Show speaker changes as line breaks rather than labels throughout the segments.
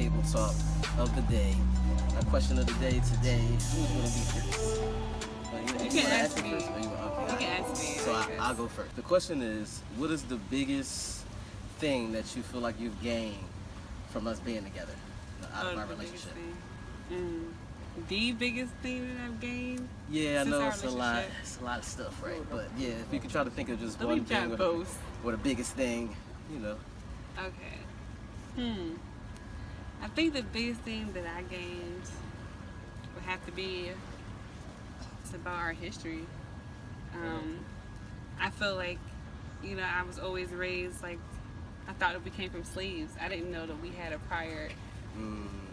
table talk of the day. Our question of the day today, who's going to be first?
You can ask me.
First, or
You can ask me.
So I'll go first. The question is, what is the biggest thing that you feel like you've gained from us being together out of our relationship?
The biggest thing that I've gained?
Yeah, I know it's a lot of stuff, right? But yeah, if you could try to think of just one thing or the biggest thing, you know.
Okay. I think the biggest thing that I gained would have to be it's about our history. I feel like, you know, I was always raised like I thought that we came from slaves. I didn't know that we had a prior,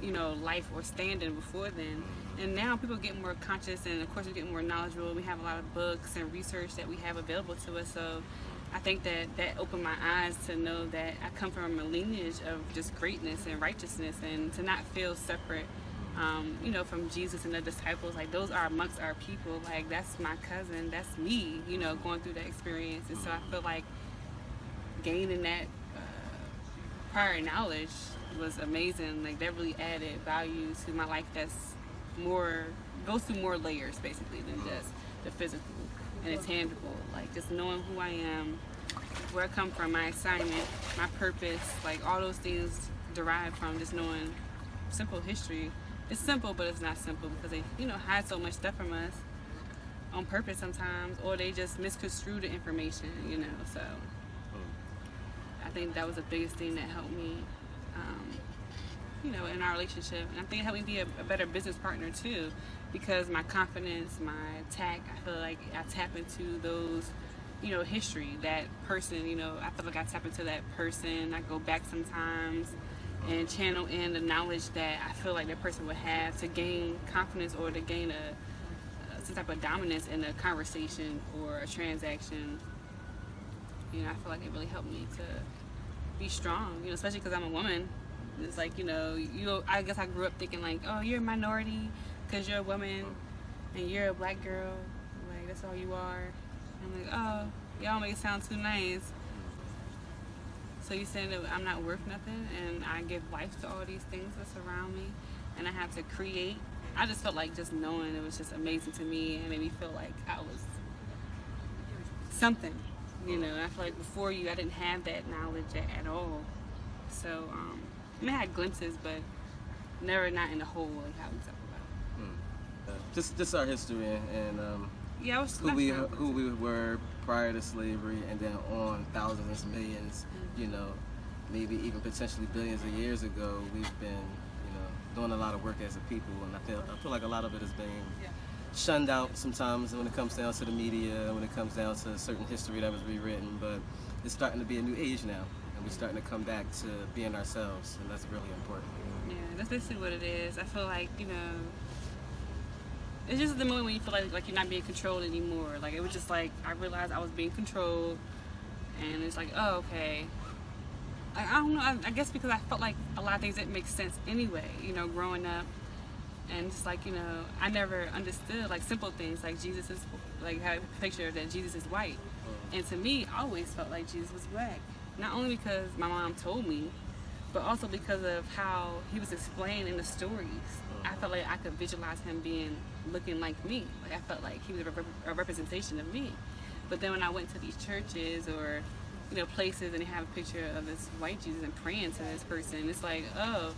you know, life or standing before then. And now people get more conscious, and of course we get more knowledgeable. We have a lot of books and research that we have available to us. So I think that opened my eyes to know that I come from a lineage of just greatness and righteousness, and to not feel separate, you know, from Jesus and the disciples. Like, those are amongst our people. Like, that's my cousin, that's me, you know, going through that experience. And so I feel like gaining that prior knowledge was amazing. Like, that really added value to my life. That's goes through more layers basically than just the physical and the tangible. Like, just knowing who I am, where I come from, my assignment, my purpose, like all those things derive from just knowing simple history. It's simple, but it's not simple because they, you know, hide so much stuff from us on purpose sometimes, or they just misconstrue the information, you know. So I think that was the biggest thing that helped me, you know, in our relationship. And I think it helped me be a better business partner too, because my confidence, my tact, I feel like I tap into those, you know, history, that person, you know, I feel like I tap into that person. I go back sometimes and channel in the knowledge that I feel like that person would have to gain confidence or to gain some type of dominance in a conversation or a transaction. You know, I feel like it really helped me to be strong, you know, especially because I'm a woman. It's like, you know, I guess I grew up thinking like, oh, you're a minority because you're a woman and you're a black girl. Like, that's all you are. I'm like, oh, y'all make it sound too nice. So you're saying that I'm not worth nothing, and I give life to all these things that surround me, and I have to create. I just felt like just knowing it was just amazing to me, and made me feel like I was something. You know, I feel like before you, I didn't have that knowledge at all. So, I mean, I had glimpses, but never not in the whole, like how we talk about.
Just our history and
yeah, I was
who we were prior to slavery, and then on thousands and millions, you know, maybe even potentially billions of years ago, we've been, you know, doing a lot of work as a people, and I feel like a lot of it is being shunned out sometimes when it comes down to the media, when it comes down to certain history that was rewritten. But it's starting to be a new age now, and we're starting to come back to being ourselves, and that's really important.
Yeah, that's basically what it is. I feel like, you know, it's just the moment when you feel like you're not being controlled anymore. Like, it was just like, I realized I was being controlled, and it's like, oh, okay. Like, I don't know, I guess because I felt like a lot of things didn't make sense anyway, you know, growing up. And just like, you know, I never understood like simple things like Jesus is, like, had a picture that Jesus is white. And to me, I always felt like Jesus was black. Not only because my mom told me, but also because of how he was explained in the stories. I felt like I could visualize him looking like me. Like, I felt like he was a representation of me. But then when I went to these churches or, you know, places and they have a picture of this white Jesus and praying to this person, it's like, oh,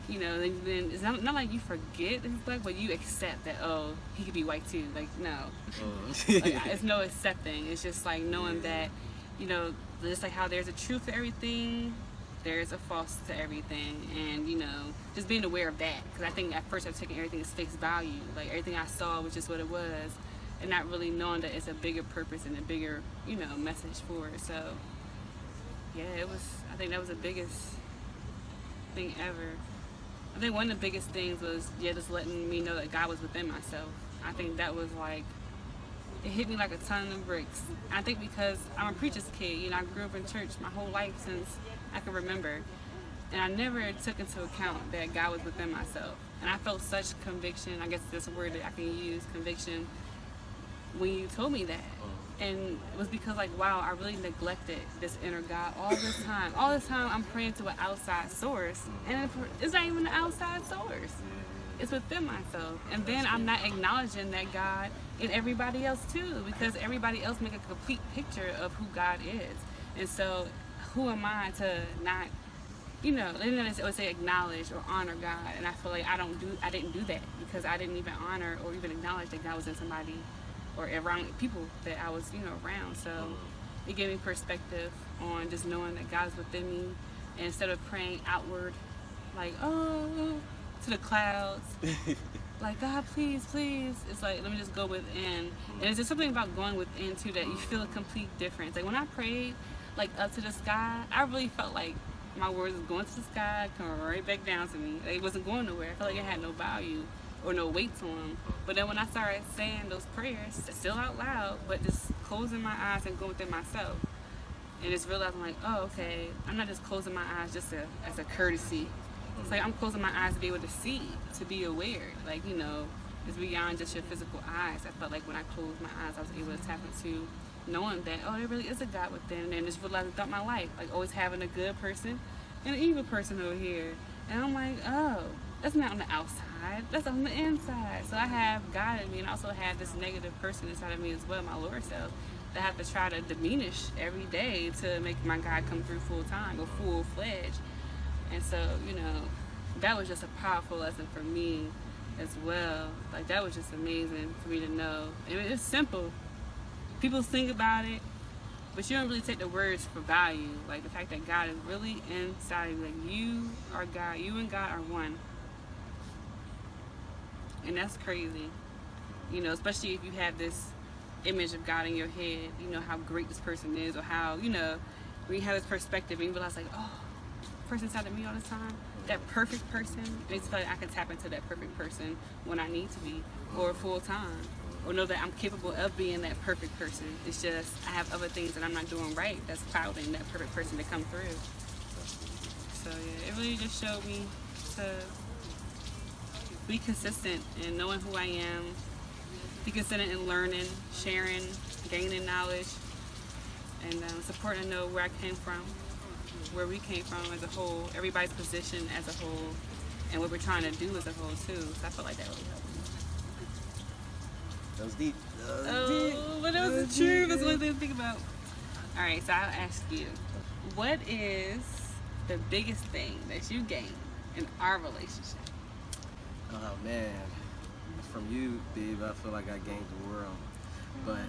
you know, then it's not like you forget that he's black, but you accept that, oh, he could be white too. Like, no. Like, it's no accepting. It's just like knowing that, you know, just like how there's a truth to everything, there's a false to everything. And, you know, just being aware of that. Because I think at first I was taking everything as face value. Like, everything I saw was just what it was. And not really knowing that it's a bigger purpose and a bigger, you know, message for it. So, yeah, I think that was the biggest thing ever. I think one of the biggest things was, just letting me know that God was within myself. I think that was like, it hit me like a ton of bricks. I think because I'm a preacher's kid, you know, I grew up in church my whole life since I can remember. And I never took into account that God was within myself. And I felt such conviction, I guess that's a word that I can use, conviction, when you told me that. And it was because, like, wow, I really neglected this inner God all this time. All this time I'm praying to an outside source, and it's not even an outside source. It's within myself. And then I'm not acknowledging that God in everybody else too, because everybody else make a complete picture of who God is. And so who am I to not, you know, they always say acknowledge or honor God. And I feel like I didn't do that, because I didn't even honor or even acknowledge that God was in somebody or around people that I was, you know, around. So it gave me perspective on just knowing that God's within me, and instead of praying outward, like, oh, to the clouds, like, God, please, please. It's like, let me just go within. And it's just something about going within too, that you feel a complete difference. Like when I prayed, like up to the sky, I really felt like my words was going to the sky, coming right back down to me. It wasn't going nowhere. I felt like it had no value or no weight to them. But then when I started saying those prayers, still out loud, but just closing my eyes and going within myself, and just realizing, like, oh, okay, I'm not just closing my eyes just as a courtesy. It's like I'm closing my eyes to be able to see, to be aware. Like, you know, it's beyond just your physical eyes. I felt like when I closed my eyes, I was able to tap into knowing that, oh, there really is a God within, and just realizing throughout my life, like always having a good person and an evil person over here. And I'm like, oh, that's not on the outside, that's on the inside. So I have God in me, and I also have this negative person inside of me as well, my lower self, that I have to try to diminish every day to make my God come through full time or full-fledged. And so, you know, that was just a powerful lesson for me as well. Like, that was just amazing for me to know. And it's simple. People think about it, but you don't really take the words for value. Like the fact that God is really inside of you. Like, you are God. You and God are one. And that's crazy. You know, especially if you have this image of God in your head, you know, how great this person is, or how, you know, when you have this perspective and you realize, like, oh, person inside of me all the time, that perfect person, makes me feel like I can tap into that perfect person when I need to be, or full time, or know that I'm capable of being that perfect person. It's just I have other things that I'm not doing right that's clouding that perfect person to come through. So yeah, it really just showed me to be consistent in knowing who I am, be consistent in learning, sharing, gaining knowledge, and supporting to know where I came from, where we came from as a whole, everybody's position as a whole, and what we're trying to do as a whole too. So I feel like that really helped me.
That was deep.
But it was the truth. That's one thing to think about. All right, so I'll ask you, what is the biggest thing that you gained in our relationship?
Oh man, from you, babe, I feel like I gained the world. But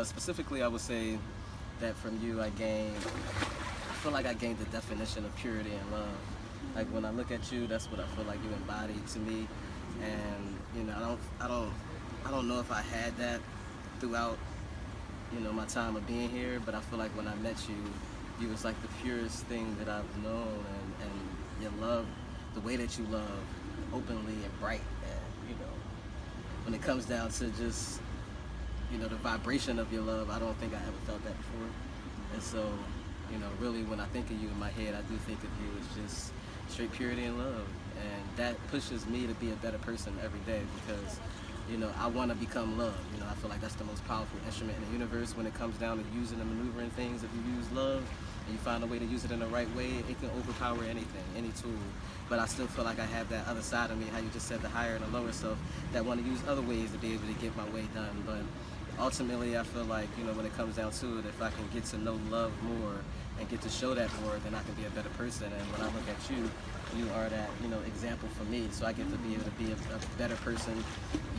specifically, I would say that from you, I feel like I gained the definition of purity and love. Like when I look at you, that's what I feel like you embody to me. And you know, I don't know if I had that throughout, you know, my time of being here, but I feel like when I met you, you was like the purest thing that I've known, and your love, the way that you love, openly and bright, and you know, when it comes down to just, you know, the vibration of your love, I don't think I ever felt that before. And so, you know, really when I think of you in my head, I do think of you as just straight purity and love. And that pushes me to be a better person every day, because, you know, I want to become love. You know, I feel like that's the most powerful instrument in the universe when it comes down to using and maneuvering things. If you use love and you find a way to use it in the right way, it can overpower anything, any tool. But I still feel like I have that other side of me, how you just said, the higher and the lower self, that want to use other ways to be able to get my way done. But ultimately, I feel like, you know, when it comes down to it, if I can get to know love more and get to show that more, then I can be a better person. And when I look at you, you are that, you know, example for me. So I get to be able to be a better person,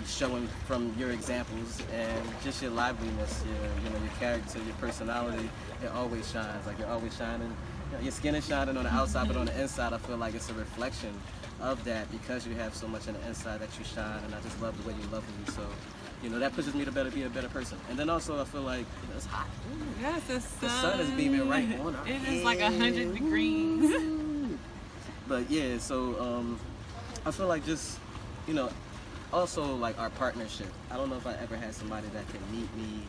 showing from your examples and just your liveliness, your character, your personality. It always shines. Like, you're always shining. You know, your skin is shining on the outside, but on the inside, I feel like it's a reflection of that, because you have so much on the inside that you shine. And I just love the way you love me. So, you know, that pushes me to be a better person. And then also, I feel like, you know, it's hot.
Yes, the
sun is beaming right on our
It is like 100 degrees.
But yeah, so I feel like just, you know, also like our partnership. I don't know if I ever had somebody that can meet me,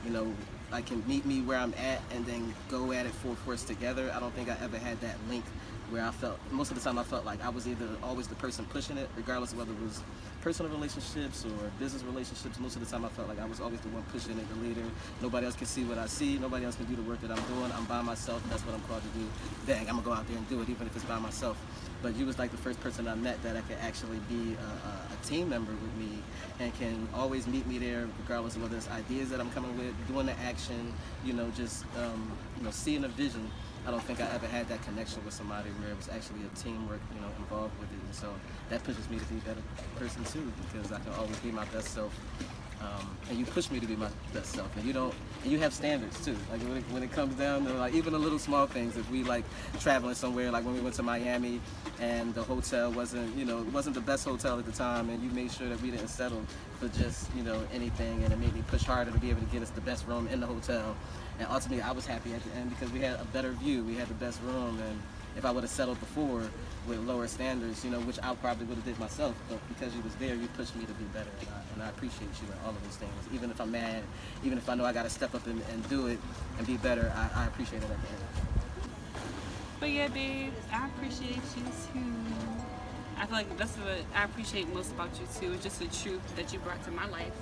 you know, like can meet me where I'm at and then go at it full force together. I don't think I ever had that link where I felt, most of the time I felt like I was either always the person pushing it, regardless of whether it was personal relationships or business relationships, most of the time I felt like I was always the one pushing it, the leader. Nobody else can see what I see. Nobody else can do the work that I'm doing. I'm by myself. That's what I'm called to do. Dang, I'm going to go out there and do it, even if it's by myself. But you was like the first person I met that I could actually be a team member with me and can always meet me there, regardless of whether it's ideas that I'm coming with, doing the action, you know, just seeing a vision. I don't think I ever had that connection with somebody where it was actually a teamwork, you know, involved with it. And so that pushes me to be a better person too, because I can always be my best self. And you push me to be my best self, and you have standards too. Like when it comes down to like even the little small things. If we like traveling somewhere, like when we went to Miami, and the hotel wasn't the best hotel at the time, and you made sure that we didn't settle for just anything, and it made me push harder to be able to get us the best room in the hotel. And ultimately, I was happy at the end because we had a better view, we had the best room, and if I would have settled before with lower standards, which I probably would have did myself, but because you was there, you pushed me to be better, and I appreciate you in all of those things. Even if I'm mad, even if I know I got to step up and do it and be better, I appreciate it at the end.
But yeah, babe, I appreciate you too. I feel like that's what I appreciate most about you too. It's just the truth that you brought to my life,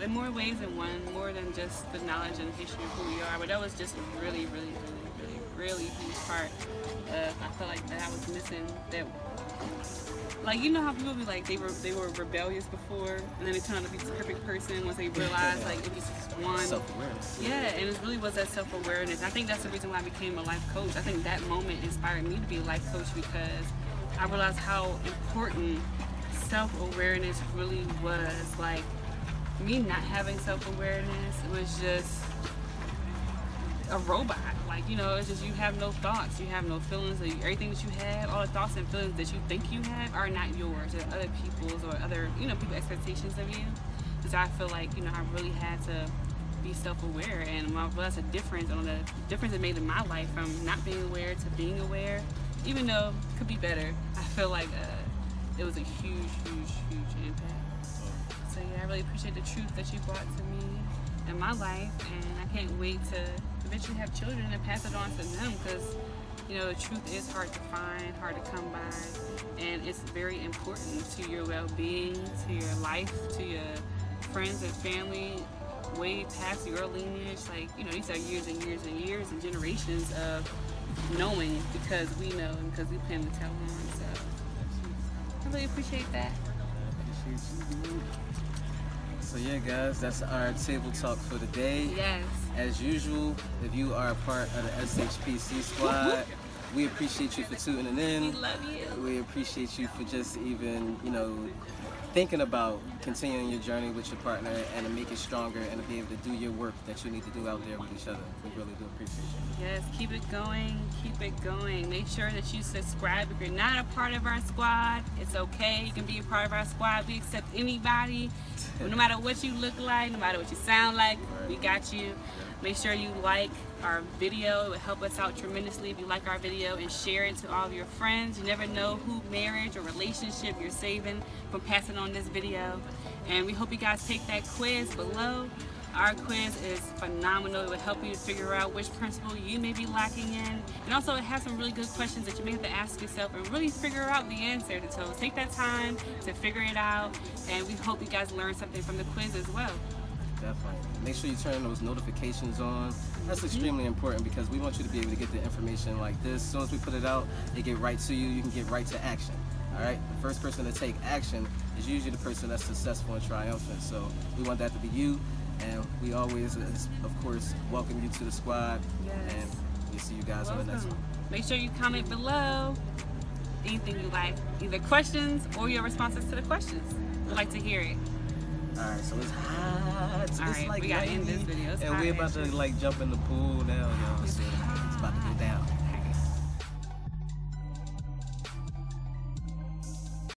in more ways than one, more than just the knowledge and history of who we are. But that was just a really, really, really, really huge part of, I felt like that I was missing. That, like, how people be like, they were rebellious before, and then they turn out to be this perfect person once they realize, like, if you just one.
Self-awareness.
Yeah, and it really was that self-awareness. I think that's the reason why I became a life coach. I think that moment inspired me to be a life coach because I realized how important self-awareness really was. Like, me not having self-awareness was just a robot. Like, it's just you have no thoughts, you have no feelings. Everything that you have, all the thoughts and feelings that you think you have are not yours. They're other people's or other, people's expectations of you. So I feel like, I really had to be self-aware, and that's a difference on the difference it made in my life from not being aware to being aware. Even though it could be better, I feel like it was a huge, huge, huge impact. So yeah, I really appreciate the truth that you brought to me in my life, and I can't wait to eventually have children and pass it on to them, because the truth is hard to find, hard to come by, and it's very important to your well-being, to your life, to your friends and family, way past your lineage. Like, these are years and years and years and generations of knowing, because we know and because we plan to tell on. So I really appreciate that.
I appreciate you. So yeah, guys, that's our table talk for the day.
Yes.
As usual, if you are a part of the SHPC squad, we appreciate you for tuning in.
We love you.
We appreciate you for just even, thinking about continuing your journey with your partner and to make it stronger and to be able to do your work that you need to do out there with each other. We really do appreciate you.
Yes, keep it going, keep it going. Make sure that you subscribe. If you're not a part of our squad, it's okay. You can be a part of our squad. We accept anybody, no matter what you look like, no matter what you sound like, we got you. Make sure you like our video. It would help us out tremendously if you like our video and share it to all of your friends. You never know who marriage or relationship you're saving from passing on this video. And we hope you guys take that quiz below. Our quiz is phenomenal. It will help you to figure out which principle you may be lacking in. And also it has some really good questions that you may have to ask yourself and really figure out the answer to. So take that time to figure it out. And we hope you guys learn something from the quiz as well.
Definitely. Make sure you turn those notifications on. That's extremely important because we want you to be able to get the information like this. As soon as we put it out, it get right to you. You can get right to action. All right? The first person to take action is usually the person that's successful and triumphant. So we want that to be you. And we always, of course, welcome you to the squad.
Yes.
And we'll see you guys on the next one.
Make sure you comment below anything you like, either questions or your responses to the questions. We'd like to hear it.
Alright, so it's hot. It's
Alright,
like
we gotta end this video. It's
and
hot,
we're about to like jump in the pool now, y'all. So it's about to go down.